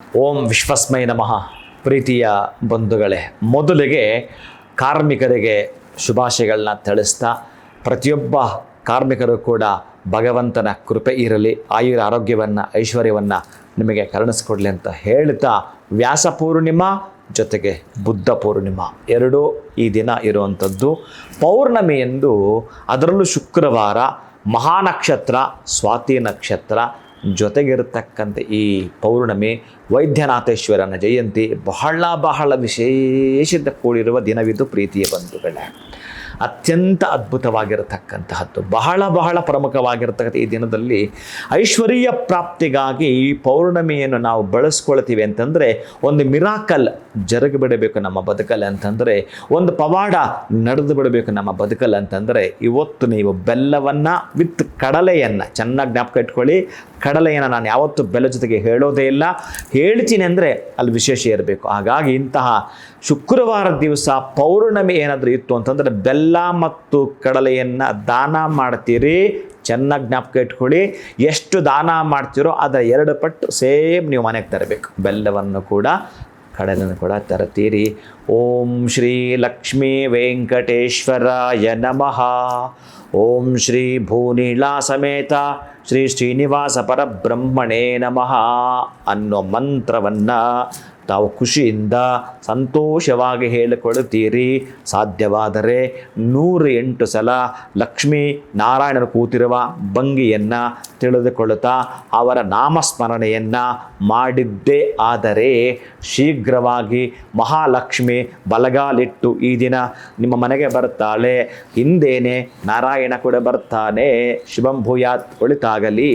ಓಂ ವಿಶ್ವಸ್ಮೈ ನಮಃ. ಪ್ರೀತಿಯ ಬಂಧುಗಳೇ, ಮೊದಲಿಗೆ ಕಾರ್ಮಿಕರಿಗೆ ಶುಭಾಶಯಗಳನ್ನ ತಿಳಿಸ್ತಾ, ಪ್ರತಿಯೊಬ್ಬ ಕಾರ್ಮಿಕರು ಕೂಡ ಭಗವಂತನ ಕೃಪೆ ಇರಲಿ, ಆಯುರ ಆರೋಗ್ಯವನ್ನು ಐಶ್ವರ್ಯವನ್ನು ನಿಮಗೆ ಕರುಣಿಸ್ಕೊಡ್ಲಿ ಅಂತ ಹೇಳ್ತಾ, ವ್ಯಾಸ ಪೂರ್ಣಿಮಾ ಜೊತೆಗೆ ಬುದ್ಧ ಪೂರ್ಣಿಮಾ ಎರಡೂ ಈ ದಿನ ಇರುವಂಥದ್ದು. ಪೌರ್ಣಮಿ ಎಂದು, ಅದರಲ್ಲೂ ಶುಕ್ರವಾರ, ಮಹಾನಕ್ಷತ್ರ ಸ್ವಾತಿ ನಕ್ಷತ್ರ ಜೊತೆಗಿರತಕ್ಕಂಥ ಈ ಪೌರ್ಣಮಿ ವೈದ್ಯನಾಥೇಶ್ವರನ ಜಯಂತಿ ಬಹಳ ವಿಶೇಷತೆ ಕೂಡಿರುವ ದಿನವಿದು. ಪ್ರೀತಿಯ ಬಂಧುಗಳೇ, ಅತ್ಯಂತ ಅದ್ಭುತವಾಗಿರತಕ್ಕಂತಹದ್ದು, ಬಹಳ ಪ್ರಮುಖವಾಗಿರ್ತಕ್ಕಂಥ ಈ ದಿನದಲ್ಲಿ ಐಶ್ವರ್ಯ ಪ್ರಾಪ್ತಿಗಾಗಿ ಈ ಪೌರ್ಣಮಿಯನ್ನು ನಾವು ಬಳಸ್ಕೊಳ್ತೀವಿ ಅಂತಂದರೆ, ಒಂದು ಮಿರಾಕಲ್ ಜರುಗಿಬಿಡಬೇಕು ನಮ್ಮ ಬದುಕಲ್ಲಿ ಅಂತಂದರೆ, ಒಂದು ಪವಾಡ ನಡೆದು ಬಿಡಬೇಕು ನಮ್ಮ ಬದುಕಲ್ಲಿ ಅಂತಂದರೆ, ಇವತ್ತು ನೀವು ಬೆಲ್ಲವನ್ನು ವಿತ್ ಕಡಲೆಯನ್ನು ಚೆನ್ನಾಗಿ ಜ್ಞಾಪಕ ಇಟ್ಕೊಳ್ಳಿ. ಕಡಲೆಯನ್ನು ನಾನು ಯಾವತ್ತೂ ಬೆಲ್ಲ ಜೊತೆಗೆ ಹೇಳೋದೇ ಇಲ್ಲ, ಹೇಳ್ತೀನಿ ಅಂದರೆ ಅಲ್ಲಿ ವಿಶೇಷ ಇರಬೇಕು. ಹಾಗಾಗಿ ಇಂತಹ ಶುಕ್ರವಾರ ದಿವಸ ಪೌರ್ಣಮಿ ಏನಾದರೂ ಇತ್ತು ಅಂತಂದರೆ ಬೆಲ್ಲ ಮತ್ತು ಕಡಲೆಯನ್ನು ದಾನ ಮಾಡ್ತೀರಿ. ಚೆನ್ನಾಗಿ ಜ್ಞಾಪಕ ಇಟ್ಕೊಳ್ಳಿ, ಎಷ್ಟು ದಾನ ಮಾಡ್ತೀರೋ ಅದರ 2 ಪಟ್ಟು ಸೇಮ್ ನೀವು ಮನೆಗೆ ತರಬೇಕು. ಬೆಲ್ಲವನ್ನು ಕೂಡ ಕಡಲೆಯನ್ನು ಕೂಡ ತರ್ತೀರಿ. ಓಂ ಶ್ರೀ ಲಕ್ಷ್ಮೀ ವೆಂಕಟೇಶ್ವರಾಯ ನಮಃ. ಓಂ ಶ್ರೀ ಭೂನೀಳಾ ಸಮೇತ ಶ್ರೀ ಶ್ರೀನಿವಾಸ ಪರಬ್ರಹ್ಮಣೇ ನಮಃ ಅನ್ನೋ ಮಂತ್ರವನ್ನು ತಾವು ಖುಷಿಯಿಂದ ಸಂತೋಷವಾಗಿ ಹೇಳಿಕೊಳ್ಳುತ್ತೀರಿ. ಸಾಧ್ಯವಾದರೆ 108 ಸಲ ಲಕ್ಷ್ಮೀ ನಾರಾಯಣರು ಕೂತಿರುವ ಭಂಗಿಯನ್ನು ತಿಳಿದುಕೊಳ್ಳುತ್ತಾ ಅವರ ನಾಮಸ್ಮರಣೆಯನ್ನು ಮಾಡಿದ್ದೇ ಆದರೆ ಶೀಘ್ರವಾಗಿ ಮಹಾಲಕ್ಷ್ಮಿ ಬಲಗಾಲಿಟ್ಟು ಈ ದಿನ ನಿಮ್ಮ ಮನೆಗೆ ಬರ್ತಾಳೆ. ಹಿಂದೇನೆ ನಾರಾಯಣ ಕೂಡ ಬರ್ತಾನೆ. ಶುಭಂ ಭೂಯಾತ್, ಒಳಿತಾಗಲಿ.